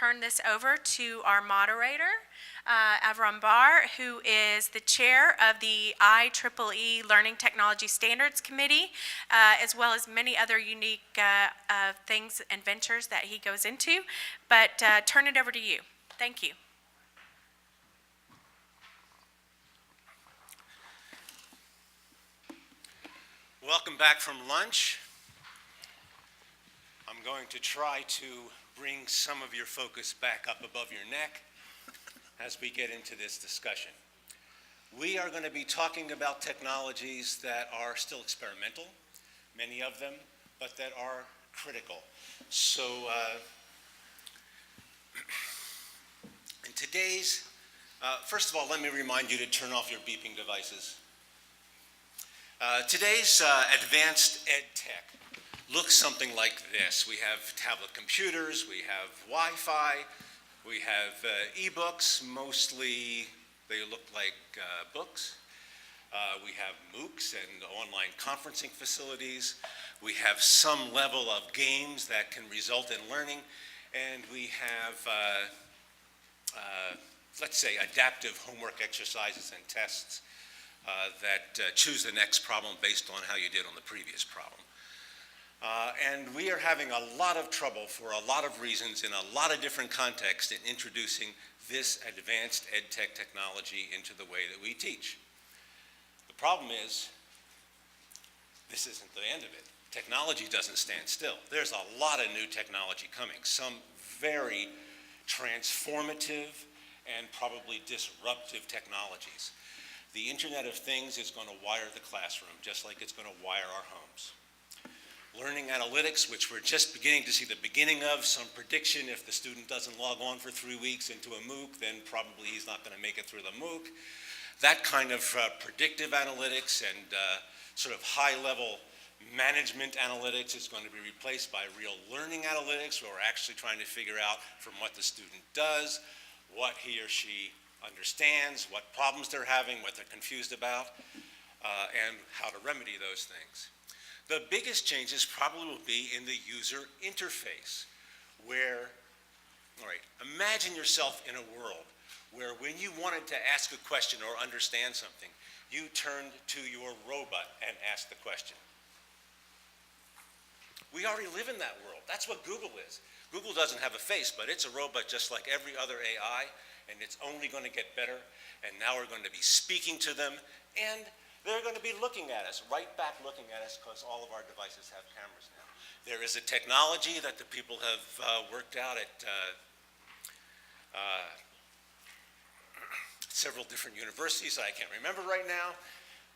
turn this over to our moderator, Avron Barr, who is the chair of the IEEE Learning Technology Standards Committee, as well as many other unique things and ventures that he goes into. But turn it over to you. Thank you. Welcome back from lunch. I'm going to try to bring some of your focus back up above your neck as we get into this discussion. We are going to be talking about technologies that are still experimental, many of them, but that are critical. So in today's, first of all, let me remind you to turn off your beeping devices. Today's advanced ed tech looks something like this. We have tablet computers, we have Wi-Fi, we have e-books, mostly they look like books. We have MOOCs and online conferencing facilities. We have some level of games that can result in learning, and we have, let's say, adaptive homework exercises and tests that choose the next problem based on how you did on the previous problem. And we are having a lot of trouble for a lot of reasons in a lot of different contexts in introducing this advanced ed tech technology into the way that we teach. The problem is, this isn't the end of it. Technology doesn't stand still. There's a lot of new technology coming, some very transformative and probably disruptive technologies. The Internet of Things is going to wire the classroom, just like it's going to wire our homes. Learning analytics, which we're just beginning to see the beginning of, some prediction if the student doesn't log on for 3 weeks into a MOOC, then probably he's not going to make it through the MOOC. That kind of predictive analytics and sort of high-level management analytics is going to be replaced by real learning analytics, where we're actually trying to figure out from what the student does, what he or she understands, what problems they're having, what they're confused about, and how to remedy those things. The biggest changes probably will be in the user interface, where, all right, imagine yourself in a world where when you wanted to ask a question or understand something, you turned to your robot and asked the question. We already live in that world. That's what Google is. Google doesn't have a face, but it's a robot just like every other AI, and it's only going to get better, and now we're going to be speaking to them, and they're going to be looking at us, right back looking at us, because all of our devices have cameras now. There is a technology that the people have worked out at several different universities that I can't remember right now,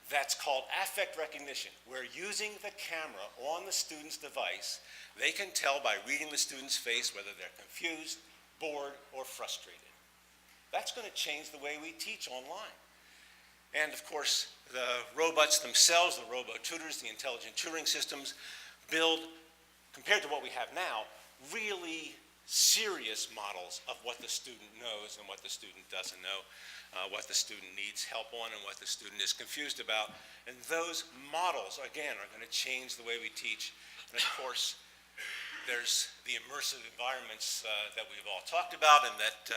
that's called affect recognition, where using the camera on the student's device, they can tell by reading the student's face whether they're confused, bored, or frustrated. That's going to change the way we teach online. And of course, the robots themselves, the robo-tutors, the intelligent tutoring systems, build, compared to what we have now, really serious models of what the student knows and what the student doesn't know, what the student needs help on and what the student is confused about. And those models, again, are going to change the way we teach. And of course, there's the immersive environments that we've all talked about and that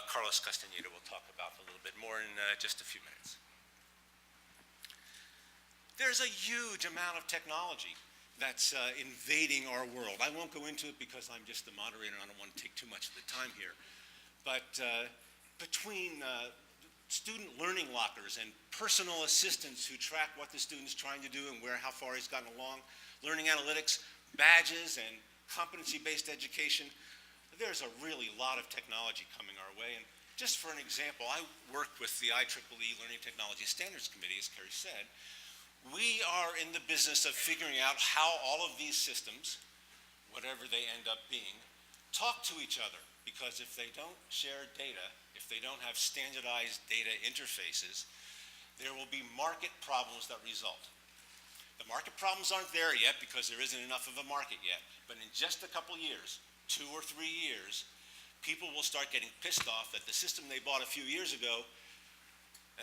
Carlos Castañeda will talk about a little bit more in just a few minutes. There's a huge amount of technology that's invading our world. I won't go into it because I'm just the moderator and I don't want to take too much of the time here. But between student learning lockers and personal assistants who track what the student's trying to do and how far he's gotten along, learning analytics, badges, and competency-based education, there's a really lot of technology coming our way. And just for an example, I worked with the IEEE Learning Technology Standards Committee, as Carrie said. We are in the business of figuring out how all of these systems, whatever they end up being, talk to each other. Because if they don't share data, if they don't have standardized data interfaces, there will be market problems that result. The market problems aren't there yet because there isn't enough of a market yet. But in just a couple years, 2 or 3 years, people will start getting pissed off that the system they bought a few years ago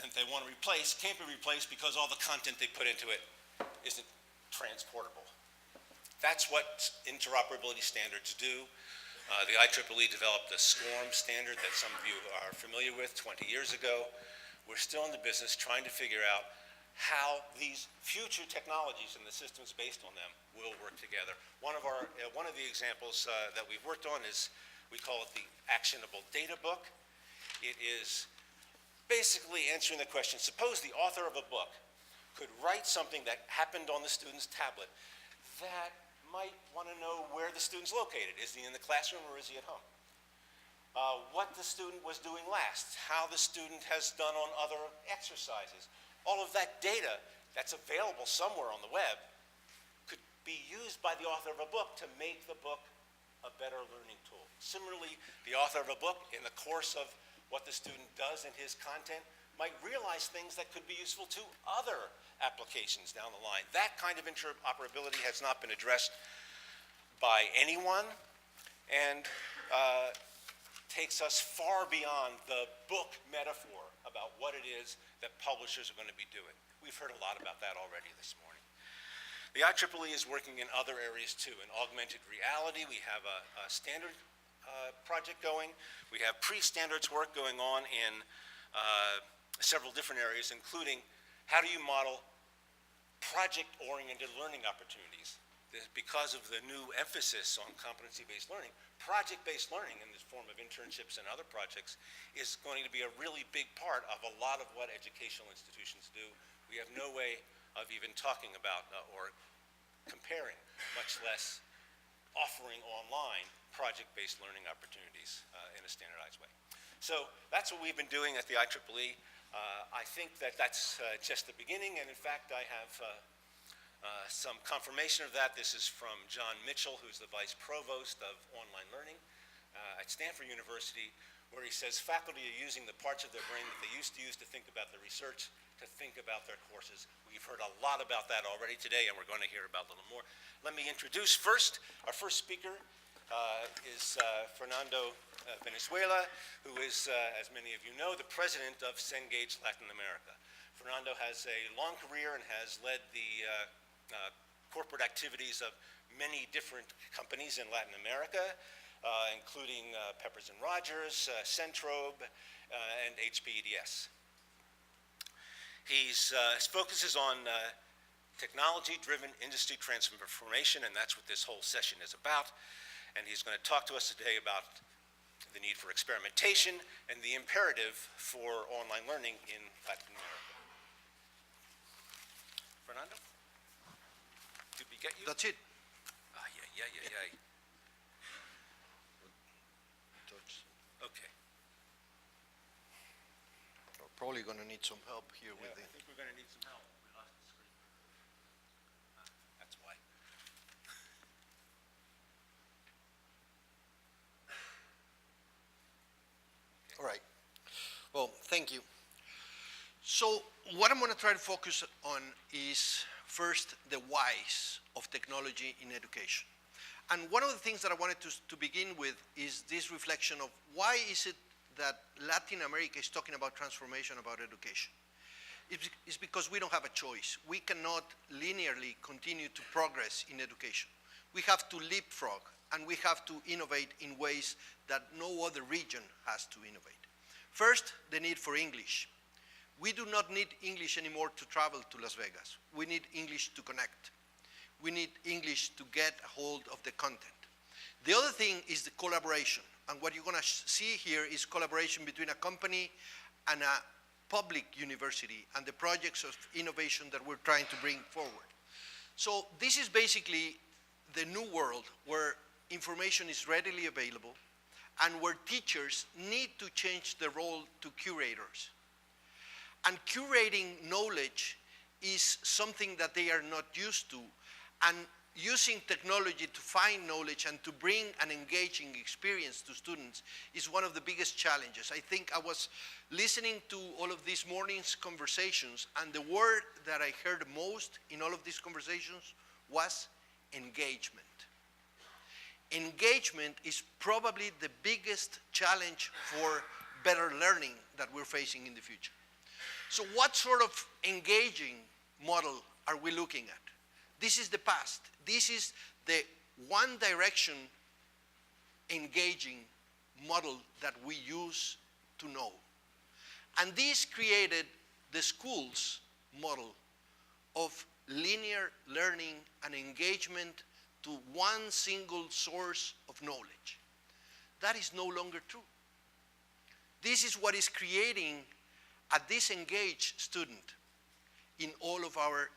and they want to replace can't be replaced because all the content they put into it isn't transportable. That's what interoperability standards do. The IEEE developed a SCORM standard that some of you are familiar with 20 years ago. We're still in the business trying to figure out how these future technologies and the systems based on them will work together. One of the examples that we've worked on is, we call it the actionable data book. It is basically answering the question, suppose the author of a book could write something that happened on the student's tablet that might want to know where the student's located. Is he in the classroom or is he at home? What the student was doing last, how the student has done on other exercises. All of that data that's available somewhere on the web could be used by the author of a book to make the book a better learning tool. Similarly, the author of a book, in the course of what the student does in his content, might realize things that could be useful to other applications down the line. That kind of interoperability has not been addressed by anyone, and takes us far beyond the book metaphor about what it is that publishers are going to be doing. We've heard a lot about that already this morning. The IEEE is working in other areas too. In augmented reality, we have a standard project going. We have pre-standards work going on in several different areas, including how do you model project-oriented learning opportunities. Because of the new emphasis on competency-based learning, project-based learning in the form of internships and other projects is going to be a really big part of a lot of what educational institutions do. We have no way of even talking about or comparing, much less offering online project-based learning opportunities in a standardized way. So that's what we've been doing at the IEEE. I think that that's just the beginning, and in fact, I have some confirmation of that. This is from John Mitchell, who's the Vice Provost of Online Learning at Stanford University, where he says faculty are using the parts of their brain that they used to use to think about the research to think about their courses. We've heard a lot about that already today, and we're going to hear about a little more. Let me introduce first, our first speaker is Fernando Valenzuela, who is, as many of you know, the president of Cengage Latin America. Fernando has a long career and has led the corporate activities of many different companies in Latin America, including Peppers & Rogers, Centrobe, and HPEDS. He focuses on technology-driven industry transformation, and that's what this whole session is about. And he's going to talk to us today about the need for experimentation and the imperative for online learning in Latin America. Fernando? Did we get you? That's it. Yeah. Okay. We're probably going to need some help here with I it. think we're going to need some help. We lost the screen. That's why. All right. Well, thank you. So what I'm going to try to focus on is first the whys of technology in education. And one of the things that I wanted to begin with is this reflection of why is it that Latin America is talking about transformation, about education. It's because we don't have a choice. We cannot linearly continue to progress in education. We have to leapfrog, and we have to innovate in ways that no other region has to innovate. First, the need for English. We do not need English anymore to travel to Las Vegas. We need English to connect. We need English to get a hold of the content. The other thing is the collaboration. And what you're going to see here is collaboration between a company and a public university and the projects of innovation that we're trying to bring forward. So this is basically the new world where information is readily available and where teachers need to change their role to curators. And curating knowledge is something that they are not used to, and using technology to find knowledge and to bring an engaging experience to students is one of the biggest challenges. I think I was listening to all of this morning's conversations, and the word that I heard most in all of these conversations was engagement. Engagement is probably the biggest challenge for better learning that we're facing in the future. So what sort of engaging model are we looking at? This is the past. This is the one direction engaging model that we use to know. And this created the school's model of linear learning and engagement to one single source of knowledge. That is no longer true. This is what is creating a disengaged student in all of our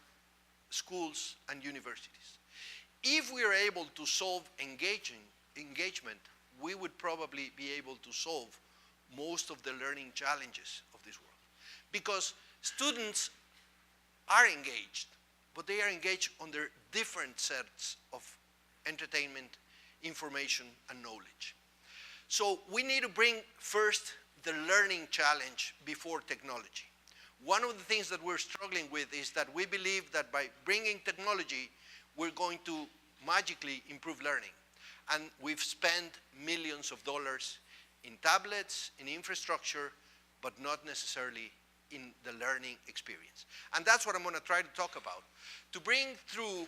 schools and universities. If we are able to solve engagement, we would probably be able to solve most of the learning challenges of this world. Because students are engaged, but they are engaged under different sets of entertainment, information, and knowledge. So we need to bring first the learning challenge before technology. One of the things that we're struggling with is that we believe that by bringing technology, we're going to magically improve learning. And we've spent millions of dollars in tablets, in infrastructure, but not necessarily in the learning experience. And that's what I'm going to try to talk about, to bring through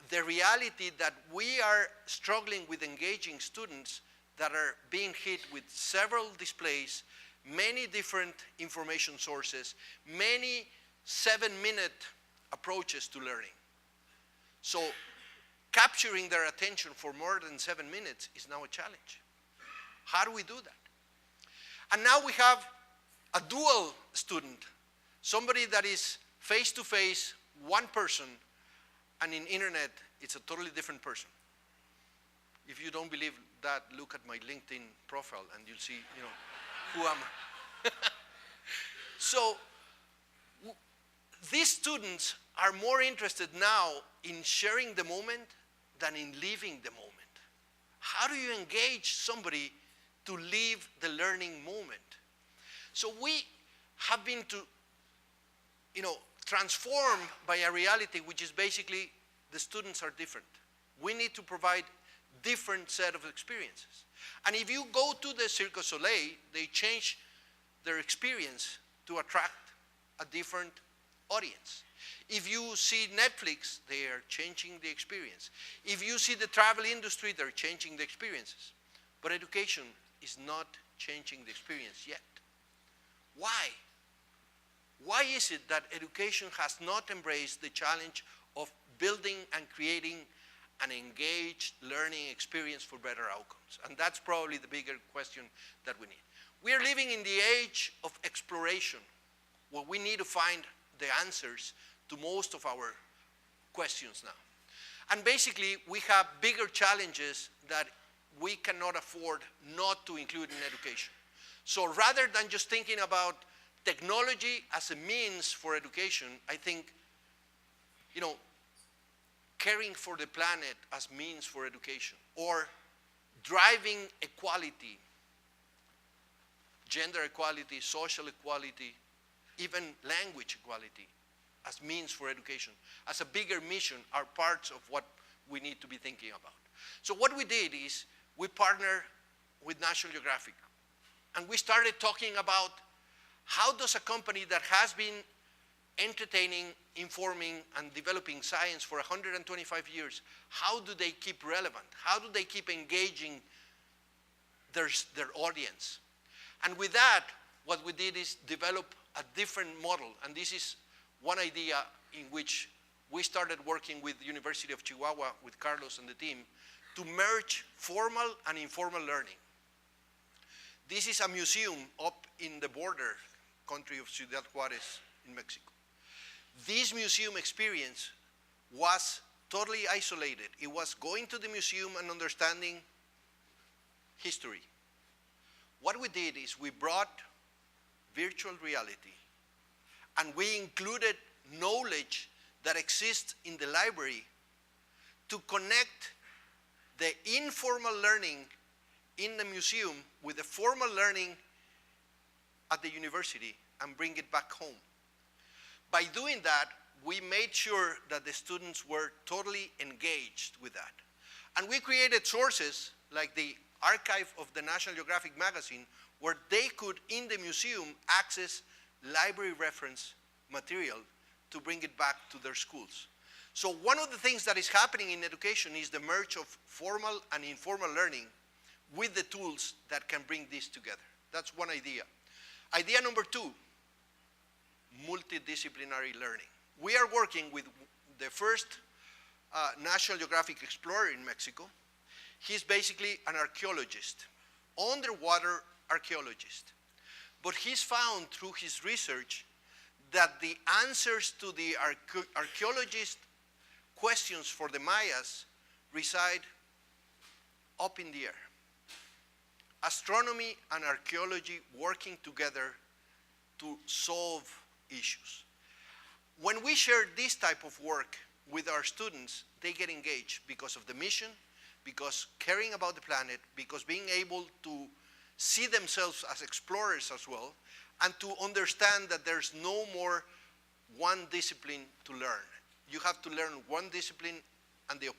the reality that we are struggling with engaging students that are being hit with several displays, many different information sources, many 7-minute approaches to learning. So capturing their attention for more than 7 minutes is now a challenge. How do we do that? And now we have a dual student, somebody that is face-to-face, one person, and in internet, it's a totally different person. If you don't believe that, look at my LinkedIn profile and you'll see, who am I. So these students are more interested now in sharing the moment than in living the moment. How do you engage somebody to live the learning moment? So we have been transformed by a reality which is basically the students are different. We need to provide different set of experiences. And if you go to the Cirque du Soleil, they change their experience to attract a different audience. If you see Netflix, they are changing the experience. If you see the travel industry, they're changing the experiences. But education is not changing the experience yet. Why? Why is it that education has not embraced the challenge of building and creating an engaged learning experience for better outcomes? And that's probably the bigger question that we need. We are living in the age of exploration, where we need to find the answers to most of our questions now. And basically, we have bigger challenges that we cannot afford not to include in education. So rather than just thinking about technology as a means for education, I think, caring for the planet as means for education, or driving equality, gender equality, social equality, even language equality as means for education, as a bigger mission, are parts of what we need to be thinking about. So what we did is we partnered with National Geographic, and we started talking about how does a company that has been entertaining, informing, and developing science for 125 years, how do they keep relevant? How do they keep engaging their audience? And with that, what we did is develop a different model, and this is one idea in which we started working with the University of Chihuahua, with Carlos and the team, to merge formal and informal learning. This is a museum up in the border country of Ciudad Juarez in Mexico. This museum experience was totally isolated. It was going to the museum and understanding history. What we did is we brought virtual reality, and we included knowledge that exists in the library to connect the informal learning in the museum with the formal learning at the university and bring it back home. By doing that, we made sure that the students were totally engaged with that. And we created sources like the archive of the National Geographic magazine, where they could, in the museum, access library reference material to bring it back to their schools. So one of the things that is happening in education is the merge of formal and informal learning with the tools that can bring this together. That's one idea. Idea number two, multidisciplinary learning. We are working with the first National Geographic explorer in Mexico. He's basically an archaeologist, underwater archaeologist. But he's found through his research that the answers to the archaeologist questions for the Mayas reside up in the air. Astronomy and archaeology working together to solve issues. When we share this type of work with our students, they get engaged because of the mission, because caring about the planet, because being able to see themselves as explorers as well, and to understand that there's no more one discipline to learn. You have to learn one discipline and the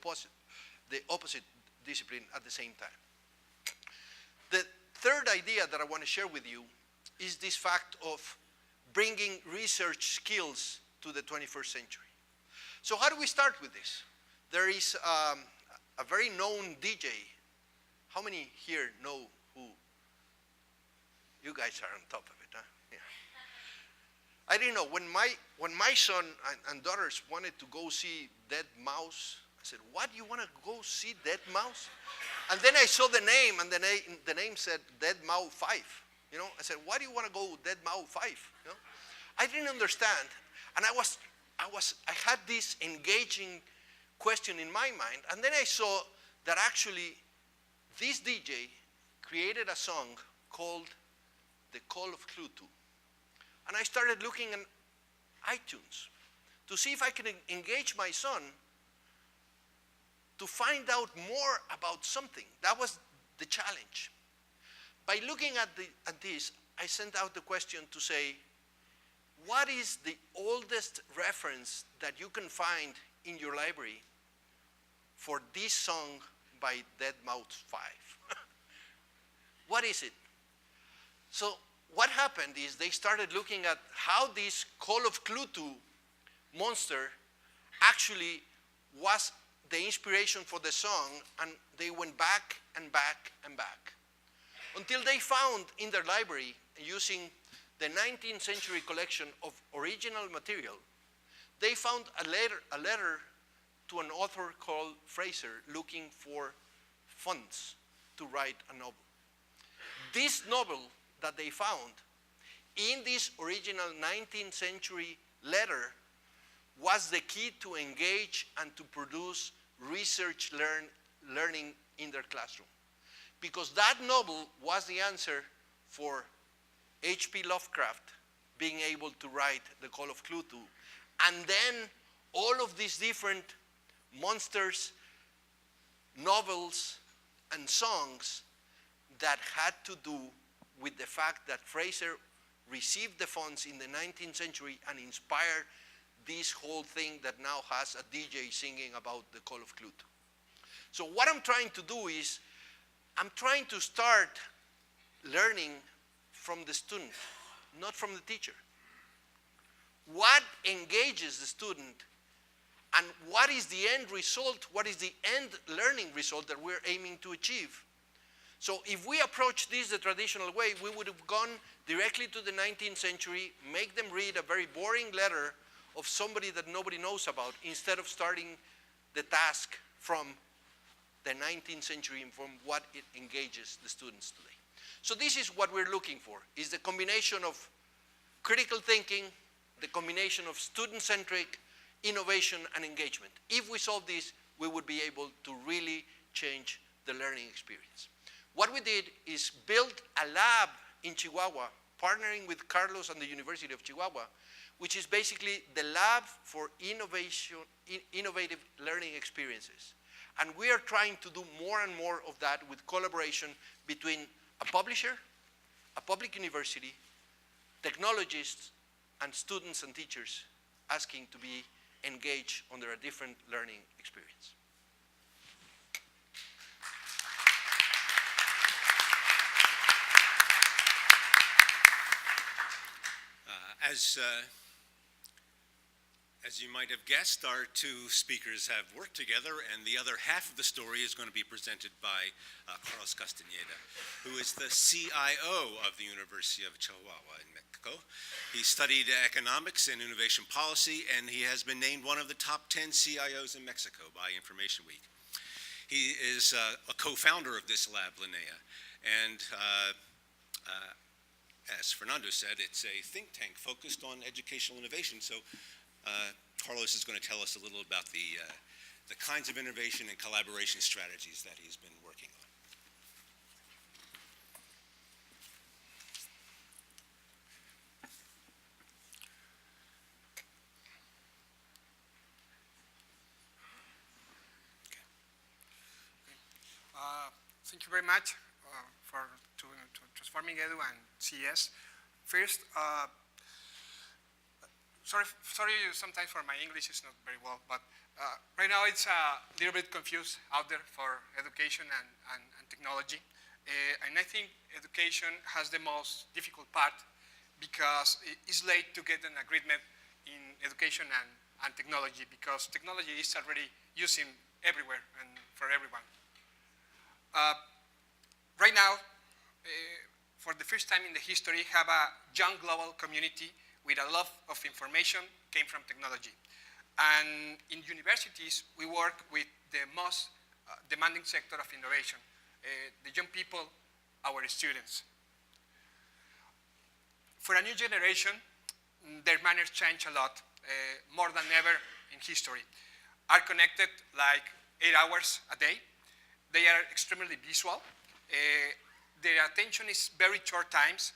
opposite discipline at the same time. The third idea that I want to share with you is this fact of bringing research skills to the 21st century. So how do we start with this? There is a very known DJ. How many here know who? You guys are on top of it, huh? Yeah. I didn't know, when my son and daughters wanted to go see Dead Mouse, I said, what, you want to go see Dead Mouse? And then I saw the name, and the name said Dead Mouse 5. You know, I said, why do you want to go Dead Mouse 5? You know, I didn't understand, and I had this engaging question in my mind, and then I saw that actually this DJ created a song called The Call of Cthulhu. And I started looking at iTunes to see if I could engage my son to find out more about something. That was the challenge. By looking at this, I sent out the question to say, what is the oldest reference that you can find in your library for this song by Dead Mouse 5? What is it? So what happened is they started looking at how this Call of Cthulhu monster actually was the inspiration for the song, and they went back and back and back until they found in their library, using the 19th century collection of original material, they found a letter to an author called Fraser looking for funds to write a novel. This novel that they found in this original 19th century letter was the key to engage and to produce research learning in their classroom. Because that novel was the answer for H.P. Lovecraft being able to write The Call of Cthulhu. And then all of these different monsters, novels, and songs that had to do with the fact that Fraser received the funds in the 19th century and inspired this whole thing that now has a DJ singing about The Call of Cthulhu. So what I'm trying to do is, I'm trying to start learning from the student, not from the teacher. What engages the student, and what is the end result, what is the end learning result that we're aiming to achieve? So if we approach this the traditional way, we would have gone directly to the 19th century, make them read a very boring letter of somebody that nobody knows about, instead of starting the task from the 19th century and from what it engages the students today. So this is what we're looking for, is the combination of critical thinking, the combination of student-centric innovation and engagement. If we solve this, we would be able to really change the learning experience. What we did is build a lab in Chihuahua, partnering with Carlos and the University of Chihuahua, which is basically the lab for innovative learning experiences. And we are trying to do more and more of that with collaboration between a publisher, a public university, technologists, and students and teachers asking to be engaged under a different learning experience. As As you might have guessed, our two speakers have worked together, and the other half of the story is going to be presented by Carlos Castañeda, who is the CIO of the University of Chihuahua in Mexico. He studied economics and innovation policy, and he has been named one of the top 10 CIOs in Mexico by Information Week. He is a co-founder of this lab, Linnea, and as Fernando said, it's a think tank focused on educational innovation. So Carlos is going to tell us a little about the kinds of innovation and collaboration strategies that he's been working on. Thank you very much to Transforming Edu and CES. First, sorry sometimes for my English is not very well, but right now it's a little bit confused out there for education and technology. And I think education has the most difficult part because it's late to get an agreement in education and technology, because technology is already using everywhere and for everyone. Right now, for the first time in the history, have a young global community with a lot of information came from technology. And in universities, we work with the most demanding sector of innovation, the young people, our students. For a new generation, their manners change a lot, more than ever in history. Are connected like 8 hours a day. They are extremely visual. Their attention is very short times,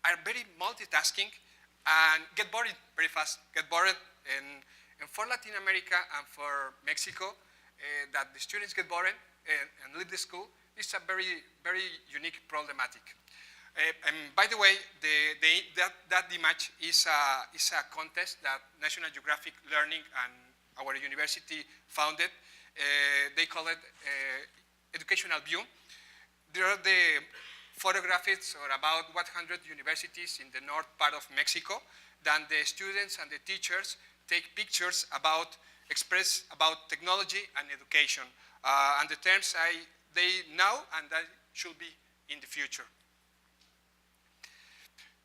are very multitasking, and get bored very fast, get bored. And for Latin America and for Mexico, that the students get bored and leave the school is a very, very unique problematic. And by the way, that image is a contest that National Geographic Learning and our university founded. They call it Educational View. There are the photographs or about 100 universities in the north part of Mexico. Then the students and the teachers take pictures express about technology and education, and the terms they know and that should be in the future.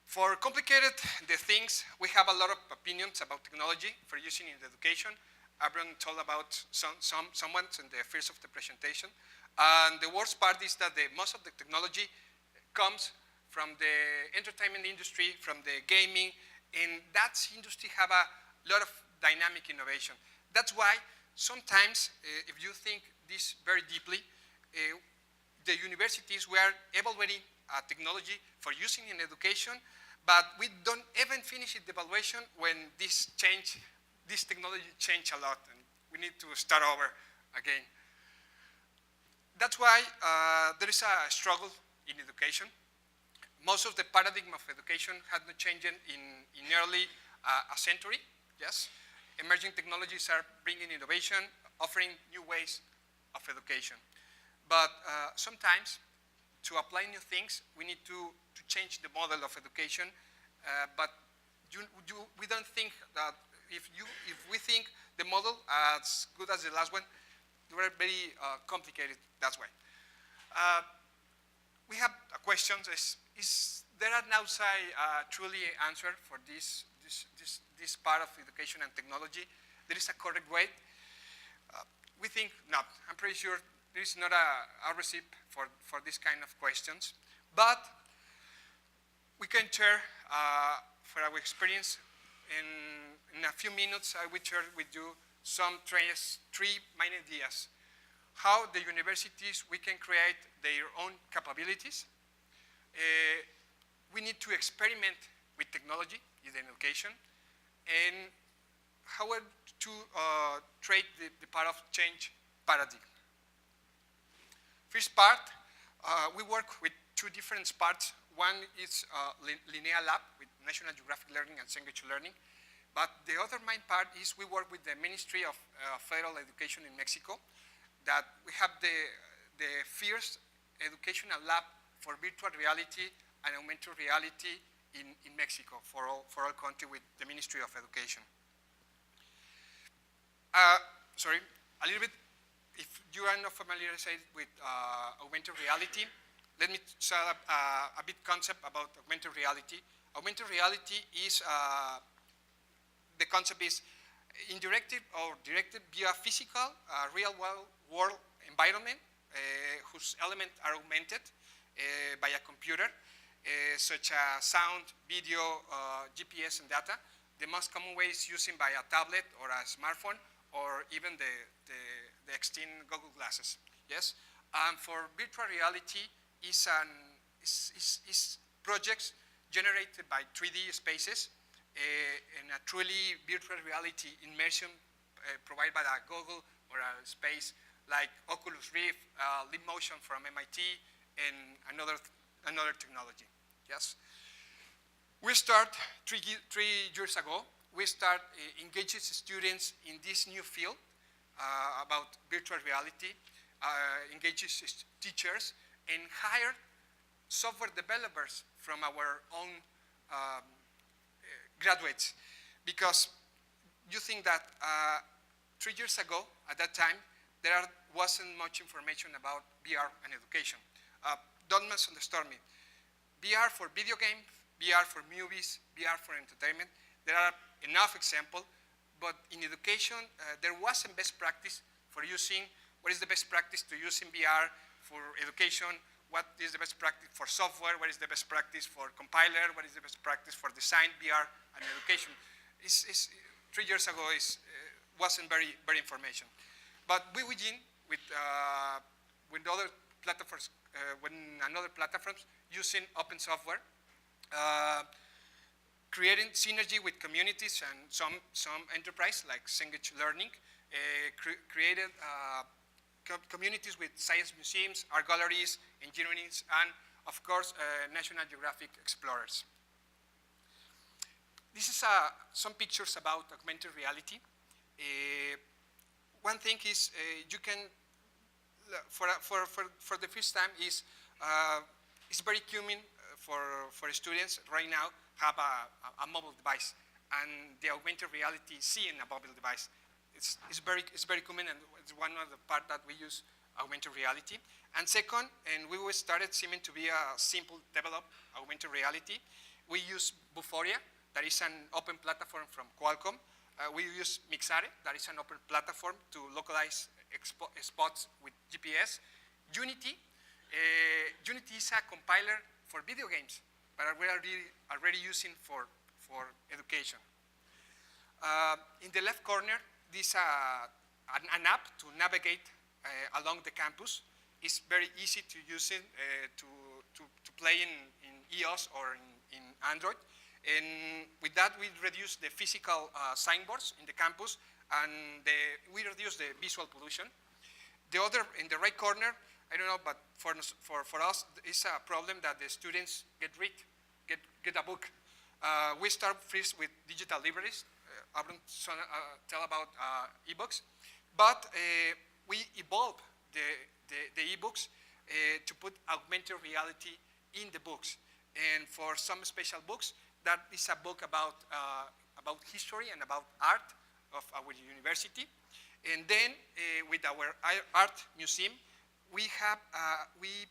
For complicated the things, we have a lot of opinions about technology for using in education. Avron told about someone in the first of the presentation. And the worst part is that most of the technology comes from the entertainment industry, from the gaming, and that industry have a lot of dynamic innovation. That's why sometimes, if you think this very deeply, the universities were evaluating technology for using in education, but we don't even finish the evaluation when this technology changed a lot, and we need to start over again. That's why there is a struggle in education. Most of the paradigm of education had not changed in nearly a century, yes. Emerging technologies are bringing innovation, offering new ways of education. But sometimes, to apply new things, we need to change the model of education. But we don't think that if we think the model as good as the last one, they were very complicated, that's why. We have a question, is there an outside truly answer for this part of education and technology? There is a correct way? We think not. I'm pretty sure there is not a recipe for this kind of questions. But we can share for our experience. In a few minutes, I will share with you three main ideas. How the universities, we can create their own capabilities. We need to experiment with technology in education, and how to trade the part of change paradigm. First part, we work with two different parts. One is Linnea Lab with National Geographic Learning and Cengage Learning. But the other main part is we work with the Ministry of Federal Education in Mexico, that we have the first educational lab for virtual reality and augmented reality in Mexico for all country with the Ministry of Education. Sorry, a little bit. If you are not familiarized with augmented reality, let me set up a bit concept about augmented reality. Augmented reality is, the concept is indirected or directed via physical, real world environment whose elements are augmented by a computer, such as sound, video, GPS, and data. The most common way is using by a tablet or a smartphone, or even the extended Google glasses. Yes, for virtual reality is projects generated by 3D spaces and a truly virtual reality immersion provided by a Google or a space like Oculus Rift, Leap Motion from MIT, and another technology. Yes. We start 3 years ago. We start engaging students in this new field about virtual reality, engages teachers, and hire software developers from our own graduates. Because you think that 3 years ago, at that time, there wasn't much information about VR and education. Don't misunderstand me. VR for video games, VR for movies, VR for entertainment. There are enough examples, but in education, there wasn't best practice for using, what is the best practice to using VR for education, what is the best practice for software, what is the best practice for compiler, what is the best practice for design, VR, and education. 3 years ago, wasn't very information. But we begin with other platforms, another platforms using open software, creating synergy with communities and some enterprise like Cengage Learning, created communities with science museums, art galleries, engineering, and of course, National Geographic explorers. This is some pictures about augmented reality. One thing is you can, for the first time, it's very common for students right now have a mobile device, and the augmented reality seeing a mobile device. It's very common, and it's one of the part that we use augmented reality. And second, and we started seeming to be a simple develop augmented reality. We use Buforia, that is an open platform from Qualcomm. We use Mixare, that is an open platform to localize spots with GPS. Unity, Unity is a compiler for video games, but we are already using for education. In the left corner, this an app to navigate along the campus. It's very easy to use it to play in iOS or in Android. And with that, we reduce the physical signboards in the campus, and we reduce the visual pollution. The other, in the right corner, I don't know, but for us, it's a problem that the students get a book. We start first with digital libraries. Avron tell about ebooks, but we evolve the ebooks to put augmented reality in the books. And for some special books, that is a book about history and about art of our university. And then with our art museum, we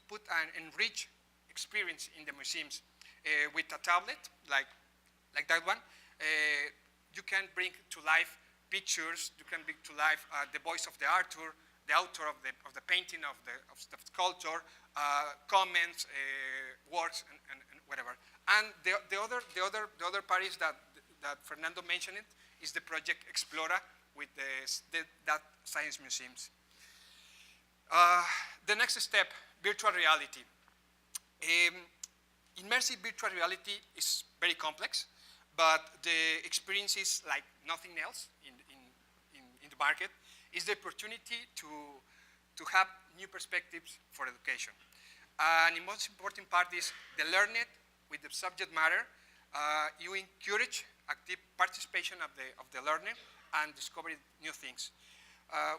put an enriched experience in the museums with a tablet like that one. You can bring to life pictures. You can bring to life the voice of the author of the painting of the sculpture, comments, works, and whatever. And the other part is that Fernando mentioned it, is the project Explora with that science museums. The next step, virtual reality. Immersive virtual reality is very complex, but the experience is like nothing else in the market. Is the opportunity to have new perspectives for education. And the most important part is the learning with the subject matter. You encourage active participation of the learner and discover new things.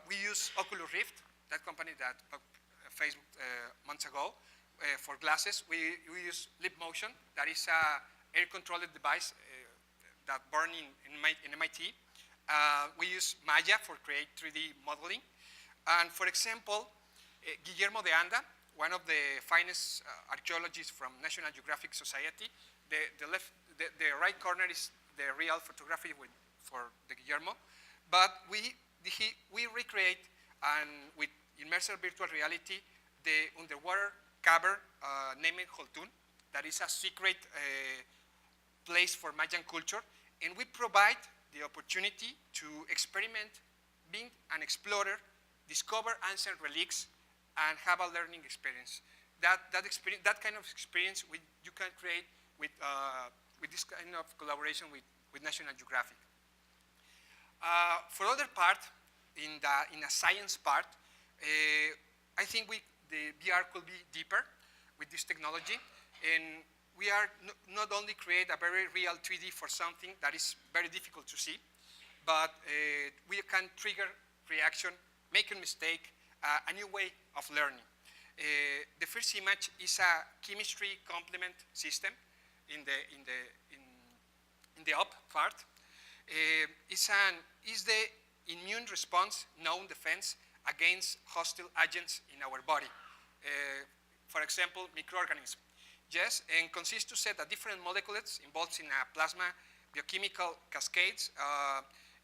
We use Oculus Rift, that company that Facebook months ago, for glasses. We use Leap Motion, that is a air-controlled device that born in MIT. We use Maya for create 3D modeling. And for example, Guillermo de Anda, one of the finest archaeologists from National Geographic Society, the right corner is the real photography for the Guillermo, but we recreate with immersive virtual reality the underwater cavern named Holtun, that is a secret place for Mayan culture, and we provide the opportunity to experiment, being an explorer, discover ancient relics, and have a learning experience. That kind of experience you can create with this kind of collaboration with National Geographic. For other part, in a science part, I think the VR could be deeper with this technology, and we are not only create a very real 3D for something that is very difficult to see, but we can trigger reaction, make a mistake, a new way of learning. The first image is a chemistry complement system in the up part. Is the immune response known defense against hostile agents in our body. For example, microorganisms. Yes, and consists to set a different molecules involved in a plasma biochemical cascades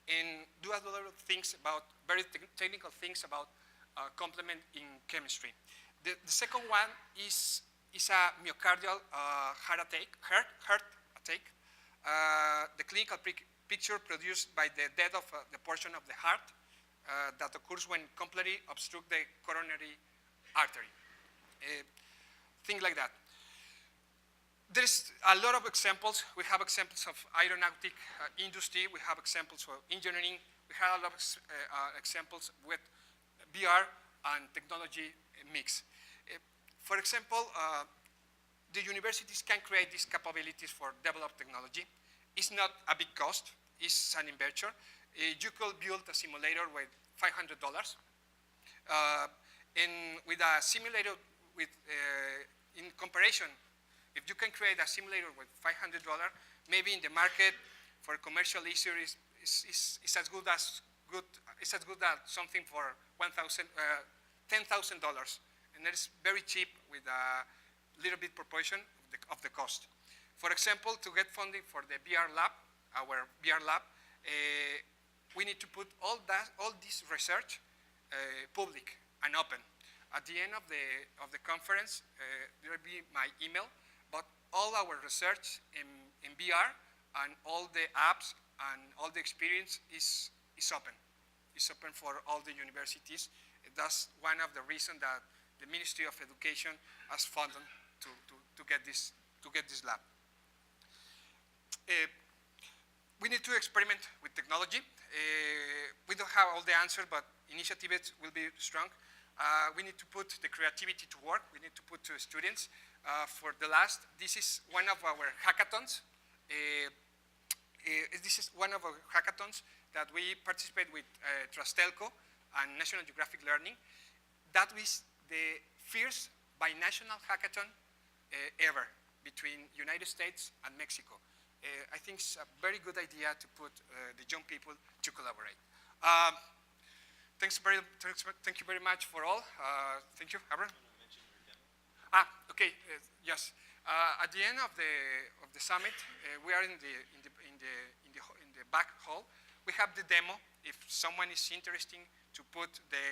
and do a lot of things about, very technical things about complement in chemistry. The second one is a myocardial heart attack. The clinical picture produced by the death of the portion of the heart that occurs when completely obstruct the coronary artery. Things like that. There's a lot of examples. We have examples of aeronautic industry. We have examples of engineering. We have a lot of examples with VR and technology mix. For example, the universities can create these capabilities for developed technology. It's not a big cost. It's an invention. You could build a simulator with $500. And with a simulator, in comparison, if you can create a simulator with $500, maybe in the market for commercial issue is as good as something for $10,000, and that is very cheap with a little bit proportion of the cost. For example, to get funding for the VR lab, our VR lab, we need to put all this research public and open. At the end of the conference, there will be my email. But all our research in VR and all the apps and all the experience is open. It's open for all the universities. That's one of the reasons that the Ministry of Education has funded to get this lab. We need to experiment with technology. We don't have all the answers, but initiatives will be strong. We need to put the creativity to work. We need to put to students. For the last, this is one of our hackathons. This is one of our hackathons that we participate with Trastelco and National Geographic Learning. That was the first binational hackathon ever between United States and Mexico. I think it's a very good idea to put the young people to collaborate. Thank you very much for all. Thank you, Avron. Okay. Yes. At the end of the summit, we are in the back hall. We have the demo. If someone is interested to put the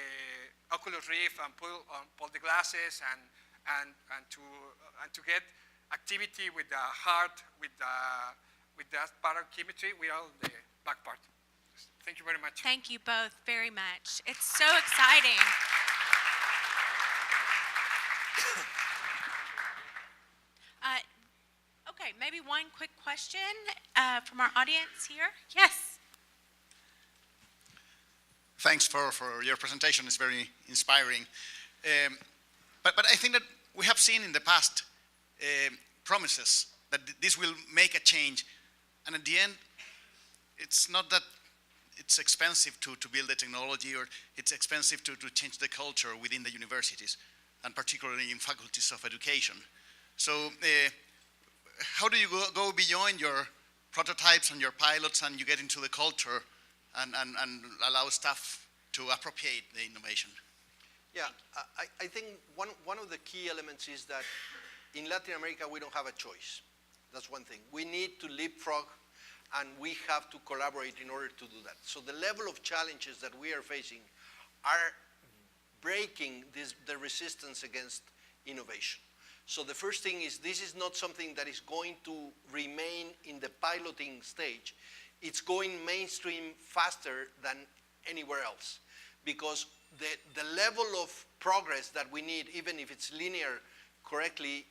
Oculus Rift and pull the glasses and to get activity with the heart, with that parachemistry, we are on the back part. Thank you very much. Thank you both very much. It's so exciting. Okay, maybe one quick question from our audience here. Yes. Thanks for your presentation. It's very inspiring. But I think that we have seen in the past promises that this will make a change. And at the end, it's not that it's expensive to build the technology, or it's expensive to change the culture within the universities, and particularly in faculties of education. So how do you go beyond your prototypes and your pilots and you get into the culture and allow staff to appropriate the innovation. Yeah, I think one of the key elements is that in Latin America, we don't have a choice. That's one thing. We need to leapfrog, and we have to collaborate in order to do that. So the level of challenges that we are facing are breaking the resistance against innovation. So the first thing is, this is not something that is going to remain in the piloting stage. It's going mainstream faster than anywhere else, because the level of progress that we need, even if it's linear correctly,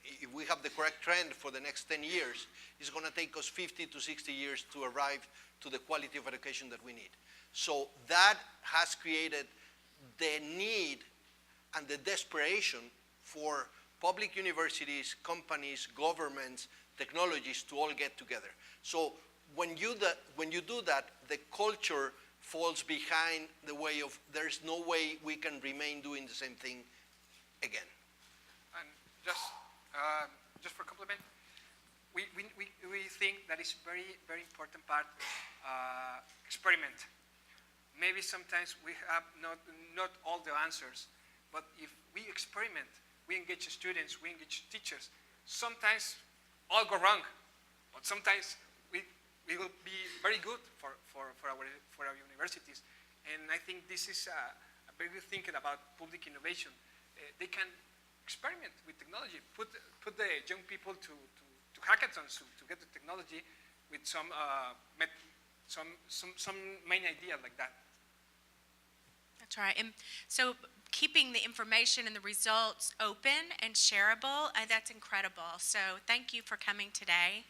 if we have the correct trend for the next 10 years, is going to take us 50 to 60 years to arrive to the quality of education that we need. So that has created the need and the desperation for public universities, companies, governments, technologies to all get together. So when you do that, the culture falls behind the way of, there's no way we can remain doing the same thing again. And just for compliment, we think that is very important part, experiment. Maybe sometimes we have not all the answers, but if we experiment, we engage students, we engage teachers, sometimes all go wrong, but sometimes we will be very good for our universities. And I think this is a very good thinking about public innovation. They can experiment with technology, put the young people to hackathons to get the technology with some main idea like that. That's right. And so keeping the information and the results open and shareable, that's incredible. So thank you for coming today.